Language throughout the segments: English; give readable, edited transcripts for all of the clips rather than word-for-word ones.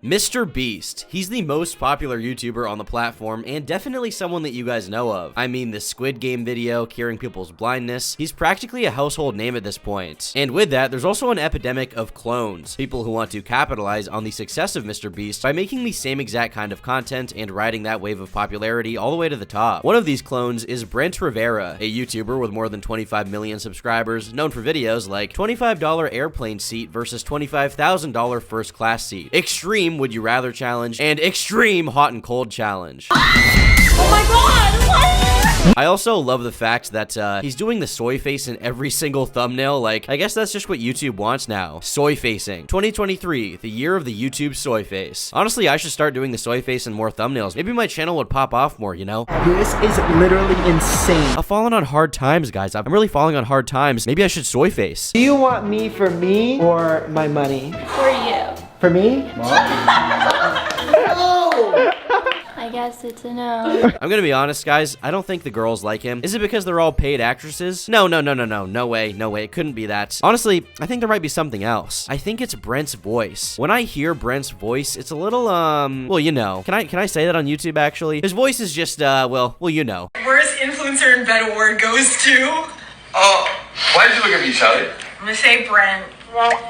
MrBeast. He's the most popular YouTuber on the platform and definitely someone that you guys know of. I mean, the Squid Game video, curing people's blindness. He's practically a household name at this point. And with that, there's also an epidemic of clones. People who want to capitalize on the success of MrBeast by making the same exact kind of content and riding that wave of popularity all the way to the top. One of these clones is Brent Rivera, a YouTuber with more than 25 million subscribers, known for videos like $25 airplane seat versus $25,000 first class seat, extreme would you rather challenge, and extreme hot and cold challenge. Oh my god, what? I also love the fact that he's doing the soy face in every single thumbnail. Like, I guess that's just what YouTube wants now. Soy facing. 2023, the year of the YouTube soy face. Honestly, I should start doing the soy face in more thumbnails. Maybe my channel would pop off more, you know? This is literally insane. I'm falling on hard times, guys. I'm really falling on hard times. Maybe I should soy face. Do you want me for me or my money? For you. For me? I guess it's a no. I'm gonna be honest, guys. I don't think the girls like him. Is it because they're all paid actresses? No. No way. It couldn't be that. Honestly, I think there might be something else. I think it's Brent's voice. When I hear Brent's voice, it's a little, well, you know. Can I say that on YouTube, actually? His voice is just, well, you know. Worst influencer in bed award goes to... Oh, why did you look at me, Charlie? I'm gonna say Brent.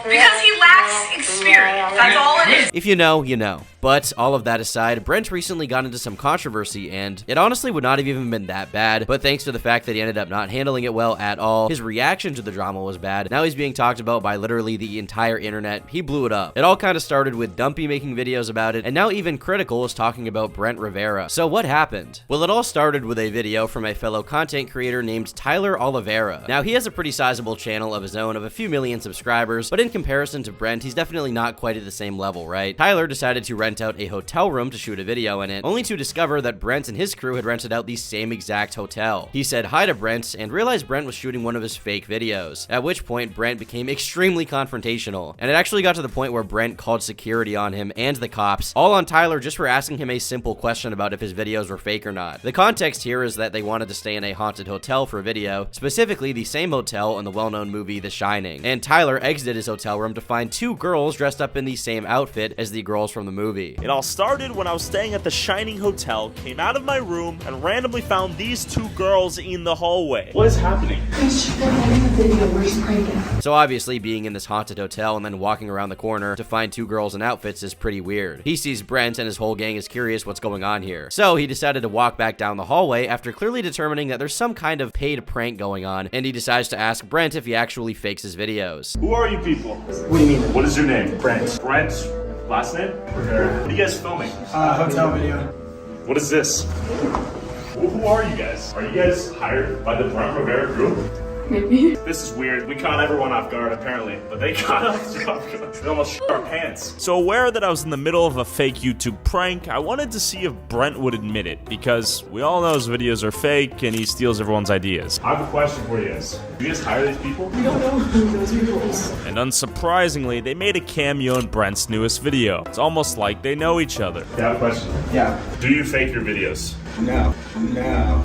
Because he lacks experience. That's all it is. If you know, you know. But all of that aside, Brent recently got into some controversy, and it honestly would not have even been that bad, but thanks to the fact that he ended up not handling it well at all, his reaction to the drama was bad. Now he's being talked about by literally the entire internet. He blew it up. It all kind of started with Dumpy making videos about it, and now even Critical is talking about Brent Rivera. So what happened? Well, it all started with a video from a fellow content creator named Tyler Oliveira. Now, he has a pretty sizable channel of his own of a few million subscribers, but in comparison to Brent, he's definitely not quite at the same level, right? Tyler decided to rent out a hotel room to shoot a video in it, only to discover that Brent and his crew had rented out the same exact hotel. He said hi to Brent and realized Brent was shooting one of his fake videos, at which point Brent became extremely confrontational, and it actually got to the point where Brent called security on him and the cops, all on Tyler just for asking him a simple question about if his videos were fake or not. The context here is that they wanted to stay in a haunted hotel for a video, specifically the same hotel in the well-known movie The Shining, and Tyler exited his hotel room to find two girls dressed up in the same outfit as the girls from the movie. It all started when I was staying at the Shining Hotel, came out of my room, and randomly found these two girls in the hallway. What is happening? So obviously, being in this haunted hotel and then walking around the corner to find two girls in outfits is pretty weird. He sees Brent and his whole gang is curious what's going on here. So he decided to walk back down the hallway after clearly determining that there's some kind of paid prank going on, and he decides to ask Brent if he actually fakes his videos. Who are you people? What do you mean? What is your name? Brent. Brent? Last name? What are you guys filming? Hotel video. What is this? Who are you guys? Are you guys hired by the Brent Rivera group? Maybe. This is weird. We caught everyone off guard, apparently, but they caught us off guard. They almost shit our pants. So aware that I was in the middle of a fake YouTube prank, I wanted to see if Brent would admit it, because we all know his videos are fake and he steals everyone's ideas. I have a question for you guys. Do you guys hire these people? We don't know who those people is. And unsurprisingly, they made a cameo in Brent's newest video. It's almost like they know each other. I have a question. Yeah. Do you fake your videos? No.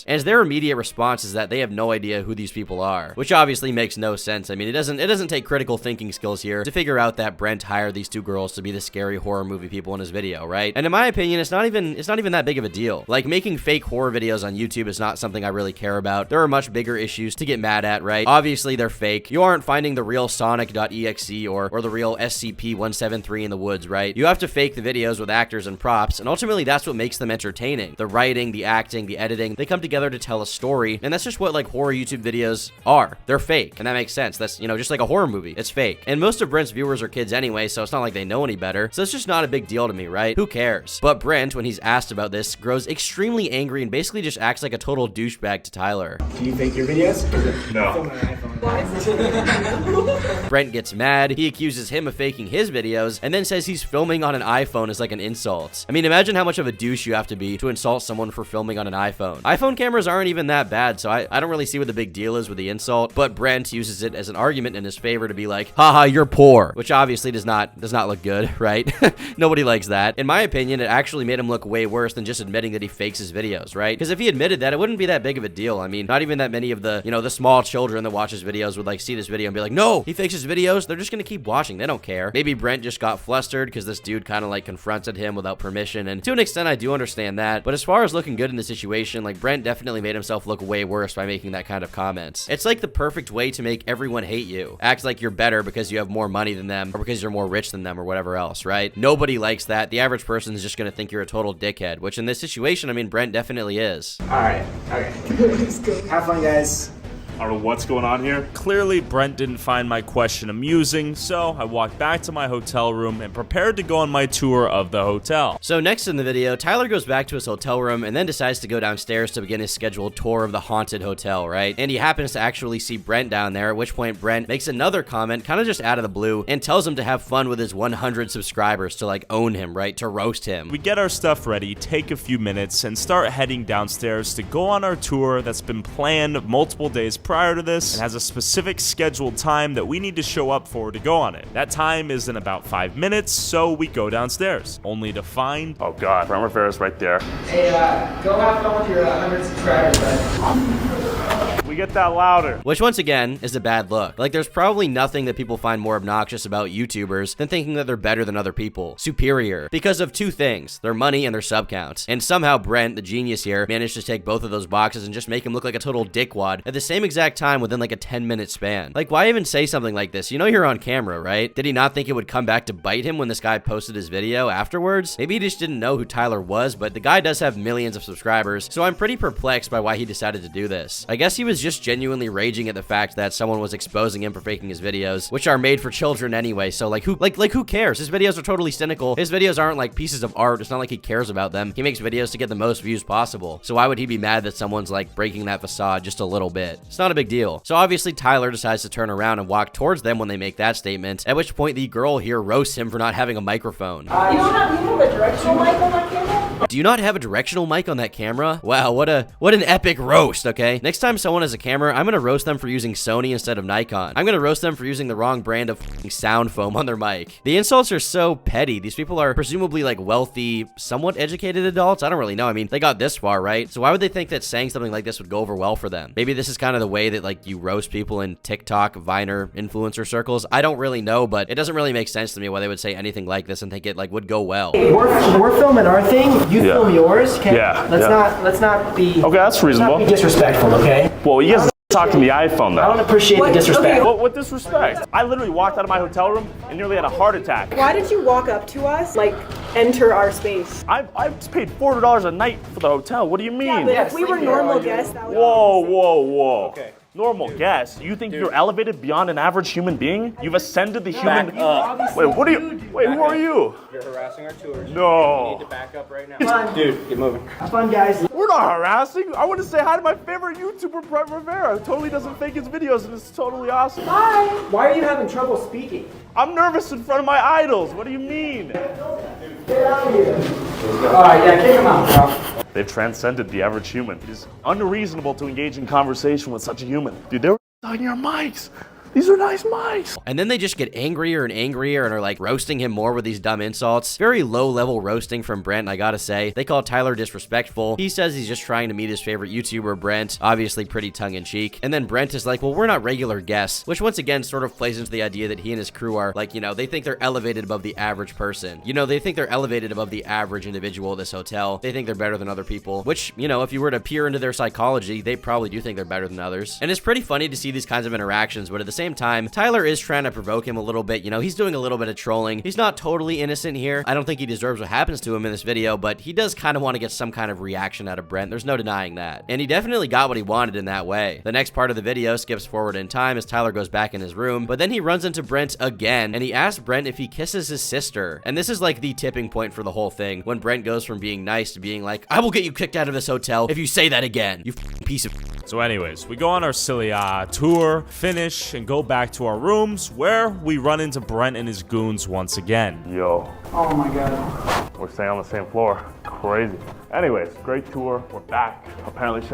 And their immediate response is that they have no idea who these people are, which obviously makes no sense. I mean, it doesn't take critical thinking skills here to figure out that Brent hired these two girls to be the scary horror movie people in his video, right? And in my opinion, it's not even that big of a deal. Like, making fake horror videos on YouTube is not something I really care about. There are much bigger issues to get mad at, right? Obviously, they're fake. You aren't finding the real Sonic.exe or the real SCP-173 in the woods, right? You have to fake the videos with actors and props, and ultimately that's what makes them entertaining. The writing, the acting, the editing, they come together to tell a story, and that's just what, like, horror YouTube videos are. They're fake, and that makes sense. That's, you know, just like a horror movie. It's fake. And most of Brent's viewers are kids anyway, so it's not like they know any better. So it's just not a big deal to me, right? Who cares? But Brent, when he's asked about this, grows extremely angry and basically just acts like a total douchebag to Tyler. Do you fake your videos? No. Brent gets mad, he accuses him of faking his videos, and then says he's filming on an iPhone as like an insult. I mean, imagine how much of a douche you have to be to insult someone for filming on an iPhone. iPhone cameras aren't even that bad, so I don't really see what the big deal is with the insult, but Brent uses it as an argument in his favor to be like, haha, you're poor, which obviously does not look good, right? Nobody likes that. In my opinion, it actually made him look way worse than just admitting that he fakes his videos, right? Because if he admitted that, it wouldn't be that big of a deal. I mean, not even that many of the, you know, the small children that watch his videos would like see this video and be like, no, he fakes his videos. They're just gonna keep watching. They don't care. Maybe Brent just got flustered because this dude kind of like confronted him without permission, and to an extent, I do understand that. But as far as looking good in the situation, like Brent definitely made himself look way worse by making that kind of comments. It's like the perfect way to make everyone hate you. Act like you're better because you have more money than them or because you're more rich than them or whatever else, right? Nobody likes that. The average person is just gonna think you're a total dickhead, which in this situation, I mean, Brent definitely is. Alright, okay. Have fun, guys. I don't know what's going on here. Clearly, Brent didn't find my question amusing, so I walked back to my hotel room and prepared to go on my tour of the hotel. So next in the video, Tyler goes back to his hotel room and then decides to go downstairs to begin his scheduled tour of the haunted hotel, right? And he happens to actually see Brent down there, at which point Brent makes another comment, kind of just out of the blue, and tells him to have fun with his 100 subscribers, to like own him, right? To roast him. We get our stuff ready, take a few minutes, and start heading downstairs to go on our tour that's been planned multiple days prior to this and has a specific scheduled time that we need to show up for to go on it. That time is in about 5 minutes, so we go downstairs, only to find... Oh god, Brent Rivera's right there. Hey, go have fun with your 100 subscribers, bud. We get that louder. Which once again is a bad look. Like there's probably nothing that people find more obnoxious about YouTubers than thinking that they're better than other people. Superior. Because of two things, their money and their sub counts. And somehow Brent, the genius here, managed to take both of those boxes and just make him look like a total dickwad at the same exact time within like a 10-minute span. Like why even say something like this? You know you're on camera, right? Did he not think it would come back to bite him when this guy posted his video afterwards? Maybe he just didn't know who Tyler was, but the guy does have millions of subscribers, so I'm pretty perplexed by why he decided to do this. I guess he was just genuinely raging at the fact that someone was exposing him for faking his videos, which are made for children anyway, so like who cares? His videos are totally cynical. His videos aren't like pieces of art. It's not like he cares about them. He makes videos to get the most views possible. So why would he be mad that someone's like breaking that facade just a little bit? It's not a big deal. So obviously Tyler decides to turn around and walk towards them when they make that statement, at which point the girl here roasts him for not having a microphone. You have a directional mic on that camera? Do you not have a directional mic on that camera? Wow, what an epic roast, okay? Next time someone has a camera, I'm gonna roast them for using Sony instead of Nikon. I'm gonna roast them for using the wrong brand of sound foam on their mic. The insults are so petty. These people are presumably like wealthy, somewhat educated adults. I don't really know. I mean, they got this far, right? So why would they think that saying something like this would go over well for them? Maybe this is kind of the way that like you roast people in TikTok, Viner, influencer circles. I don't really know, but it doesn't really make sense to me why they would say anything like this and think it like would go well. We're filming our thing. You film yours. Let's not be. Okay, that's reasonable. Not be disrespectful, okay? Well, you guys talk to the iPhone though. I don't appreciate the disrespect. What disrespect? I literally walked out of my hotel room and nearly had a heart attack. Why did you walk up to us, like, enter our space? I paid $400 a night for the hotel. What do you mean? But if we were normal guests, that would Whoa. Okay. Normal guests? You think you're elevated beyond an average human being? You've ascended the human... Wait, what are you... Wait, who are you? You're harassing our tours. No. You need to back up right now. Dude, get moving. Have fun, guys. We're not harassing. I want to say hi to my favorite YouTuber, Brent Rivera. Who totally doesn't fake his videos and it's totally awesome. Hi. Why are you having trouble speaking? I'm nervous in front of my idols. What do you mean? Get out of here. Alright, yeah, kick him out, bro. They've transcended the average human. It is unreasonable to engage in conversation with such a human. Dude, they were on your mics. These are nice mics. And then they just get angrier and angrier and are like roasting him more with these dumb insults. Very low level roasting from Brent, I gotta say. They call Tyler disrespectful. He says he's just trying to meet his favorite YouTuber, Brent. Obviously pretty tongue in cheek. And then Brent is like, well, we're not regular guests, which once again sort of plays into the idea that he and his crew are like, you know, they think they're elevated above the average person. You know, they think they're elevated above the average individual at this hotel. They think they're better than other people, which, you know, if you were to peer into their psychology, they probably do think they're better than others. And it's pretty funny to see these kinds of interactions, but at the same time, Tyler is trying to provoke him a little bit. You know, he's doing a little bit of trolling. He's not totally innocent here. I don't think he deserves what happens to him in this video, but he does kind of want to get some kind of reaction out of Brent. There's no denying that. And he definitely got what he wanted in that way. The next part of the video skips forward in time as Tyler goes back in his room, but then he runs into Brent again, and he asks Brent if he kisses his sister. And this is like the tipping point for the whole thing, when Brent goes from being nice to being like, I will get you kicked out of this hotel if you say that again, you piece of... So anyways, we go on our silly tour, finish, and go back to our rooms, where we run into Brent and his goons once again. Yo. Oh my god. We're staying on the same floor. Crazy. Anyways, great tour. We're back. Apparently,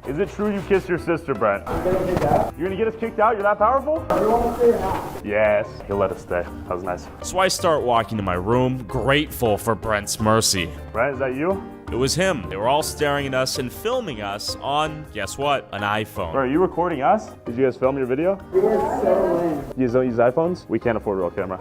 is it true you kissed your sister, Brent? You're gonna kick out? You're gonna get us kicked out? You're that powerful? You want to stay or not? Yes. He'll let us stay. That was nice. So I start walking to my room, grateful for Brent's mercy. Brent, is that you? It was him. They were all staring at us and filming us on, guess what? An iPhone. Bro, are you recording us? Did you guys film your video? You are so lame. You guys don't use iPhones? We can't afford a real camera.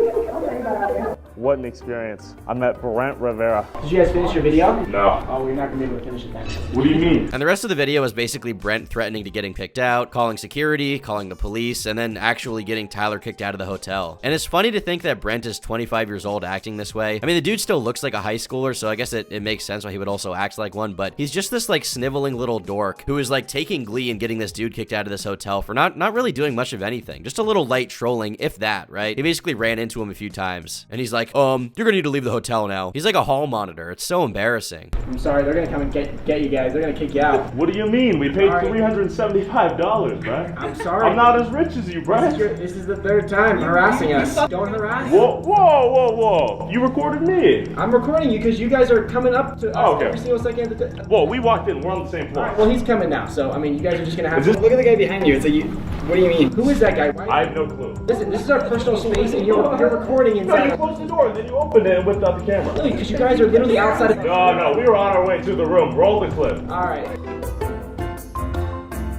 What an experience. I met Brent Rivera. Did you guys finish your video? No. Oh, we're not gonna be able to finish it then. What do you mean? And the rest of the video was basically Brent threatening to getting kicked out, calling security, calling the police, and then actually getting Tyler kicked out of the hotel. And it's funny to think that Brent is 25 years old acting this way. I mean, the dude still looks like a high schooler, so I guess it makes sense why he would also act like one, but he's just this like sniveling little dork who is like taking glee in getting this dude kicked out of this hotel for not really doing much of anything. Just a little light trolling, if that, right? He basically ran into him a few times, and he's like, you're gonna need to leave the hotel now. He's like a hall monitor. It's so embarrassing. I'm sorry, they're gonna come and get you guys. They're gonna kick you out. What do you mean? We paid $375, Brent. I'm sorry. I'm not as rich as you, Brent. This is the third time harassing us. Don't harass. Whoa. You recorded me. I'm recording you because you guys are coming up to us every single second. Whoa, we walked in. We're on the same floor. Well, he's coming now, so I mean, you guys are just gonna have to look at the guy behind you. It's like, what do you mean? Who is that guy? I have no clue. Listen, this is our personal space, and you're recording No, inside. you closed the door, and then you opened it and whipped out the camera. Really? Because you guys are literally outside of. No, we were on our way to the room. Roll the clip. All right.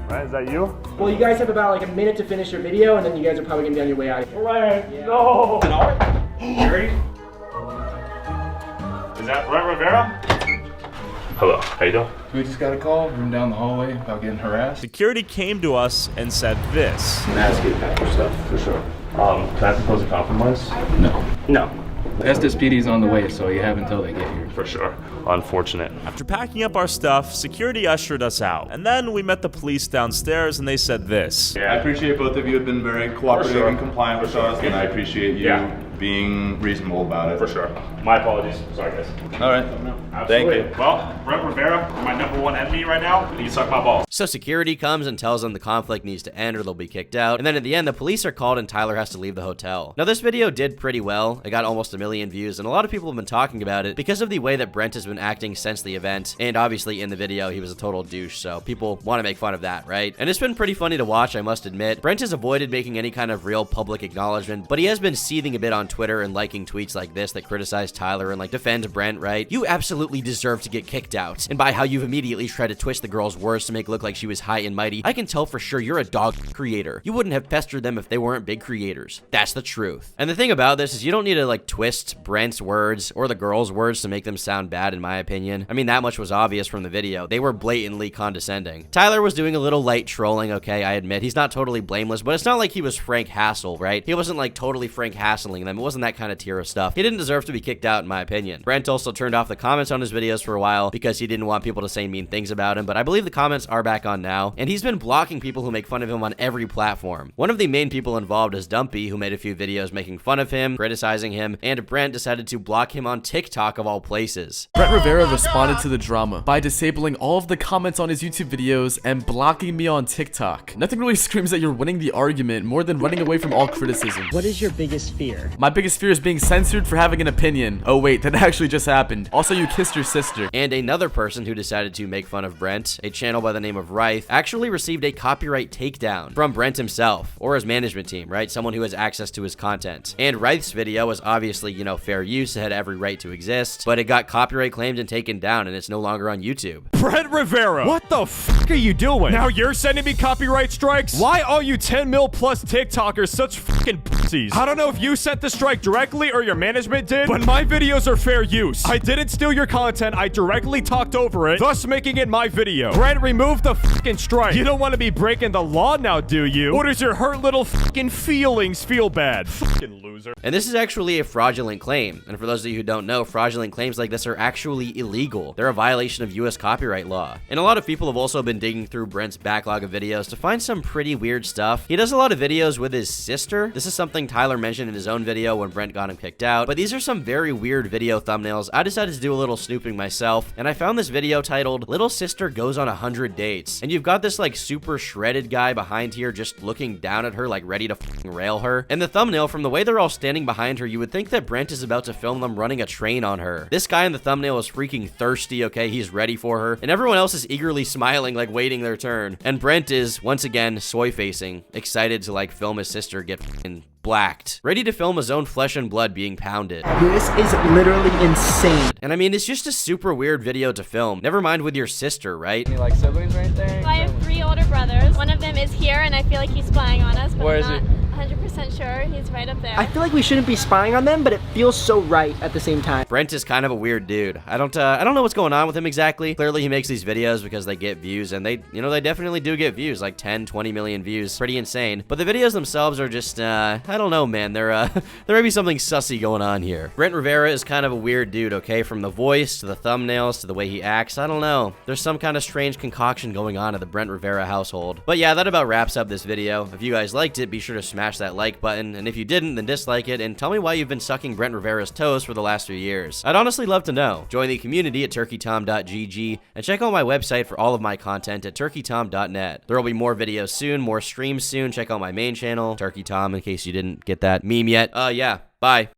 Right, is that you? Well, you guys have about like a minute to finish your video, and then you guys are probably gonna be on your way out. Right. Yeah. No. Gary? Is that Brent Rivera? Hello. How you doing? We just got a call from down the hallway about getting harassed. Security came to us and said this. I'm gonna ask you to pack your stuff, for sure. Can I propose a compromise? No. SSPD's on the way, so you have until they get here. For sure. Unfortunate. After packing up our stuff, security ushered us out. And then we met the police downstairs and they said this. I appreciate both of you have been very cooperative and compliant with us, and I appreciate you being reasonable about it. For sure. My apologies. Sorry, guys. All right. Absolutely. Thank you. Well, Brent Rivera, my #1 enemy right now, and you suck my balls. So security comes and tells them the conflict needs to end or they'll be kicked out. And then at the end, the police are called and Tyler has to leave the hotel. Now, this video did pretty well. It got almost 1 million views, and a lot of people have been talking about it because of the way that Brent has been acting since the event. And obviously in the video, he was a total douche, so people want to make fun of that, right? And it's been pretty funny to watch, I must admit. Brent has avoided making any kind of real public acknowledgement, but he has been seething a bit on Twitter and liking tweets like this that criticize Tyler and like defend Brent, right? You absolutely deserve to get kicked out. And by how you've immediately tried to twist the girl's words to make it look like she was high and mighty, I can tell for sure you're a dog creator. You wouldn't have pestered them if they weren't big creators. That's the truth. And the thing about this is you don't need to like twist Brent's words or the girl's words to make them sound bad, in my opinion. I mean, that much was obvious from the video. They were blatantly condescending. Tyler was doing a little light trolling, okay, I admit. He's not totally blameless, but it's not like he was Frank Hassel, right? He wasn't like totally Frank Hassling them. It wasn't that kind of tier of stuff. He didn't deserve to be kicked out, in my opinion. Brent also turned off the comments on his videos for a while because he didn't want people to say mean things about him, but I believe the comments are back on now, and he's been blocking people who make fun of him on every platform. One of the main people involved is Dumpy, who made a few videos making fun of him, criticizing him, and Brent decided to block him on TikTok of all places. Brent Rivera responded to the drama by disabling all of the comments on his YouTube videos and blocking me on TikTok. Nothing really screams that you're winning the argument more than running away from all criticism. What is your biggest fear? My biggest fear is being censored for having an opinion. Oh wait, that actually just happened. Also, you kissed your sister. And another person who decided to make fun of Brent, a channel by the name of Ryth, actually received a copyright takedown from Brent himself, or his management team, right? Someone who has access to his content. And Ryth's video was obviously, you know, fair use, it had every right to exist, but it got copyright claimed and taken down, and it's no longer on YouTube. Brent Rivera, what the f*** are you doing? Now you're sending me copyright strikes? Why are you 10 mil plus TikTokers such fucking pussies? I don't know if you sent the strike directly or your management did, but my videos are fair use. I didn't steal your content, I directly talked over it, thus making it my video. Brent, remove the fucking strike. You don't want to be breaking the law now, do you? Or does your hurt little fucking feelings feel bad? Fucking loser. And this is actually a fraudulent claim. And for those of you who don't know, fraudulent claims like this are actually illegal. They're a violation of US copyright copyright law. And a lot of people have also been digging through Brent's backlog of videos to find some pretty weird stuff. He does a lot of videos with his sister. This is something Tyler mentioned in his own video when Brent got him kicked out, but these are some very weird video thumbnails. I decided to do a little snooping myself, and I found this video titled Little Sister Goes on 100 Dates. And you've got this like super shredded guy behind here just looking down at her like ready to f***ing rail her. And the thumbnail, from the way they're all standing behind her, you would think that Brent is about to film them running a train on her. This guy in the thumbnail is freaking thirsty, okay? He's ready for her. And everyone else is eagerly smiling, like waiting their turn. And Brent is, once again, soy-facing, excited to like film his sister get f***ing blacked, ready to film his own flesh and blood being pounded. This is literally insane. And I mean, it's just a super weird video to film. Never mind with your sister, right? Any like siblings or anything? I have 3 older brothers. One of them is here, and I feel like he's spying on us, but Where I'm is not 100% sure. He's right up there. I feel like we shouldn't be spying on them, but it feels so right at the same time. Brent is kind of a weird dude. I don't know what's going on with him exactly. Clearly he makes these videos because they get views, and they definitely do get views, like 10, 20 million views. Pretty insane. But the videos themselves are just, I don't know, man. There may be something sussy going on here. Brent Rivera is kind of a weird dude, okay? From the voice to the thumbnails to the way he acts, I don't know. There's some kind of strange concoction going on at the Brent Rivera household. But yeah, that about wraps up this video. If you guys liked it, be sure to smash that like button, and if you didn't, then dislike it, and tell me why you've been sucking Brent Rivera's toes for the last few years. I'd honestly love to know. Join the community at turkeytom.gg, and check out my website for all of my content at turkeytom.net. There will be more videos soon, more streams soon. Check out my main channel, Turkey Tom, in case you didn't get that meme yet. Yeah, bye.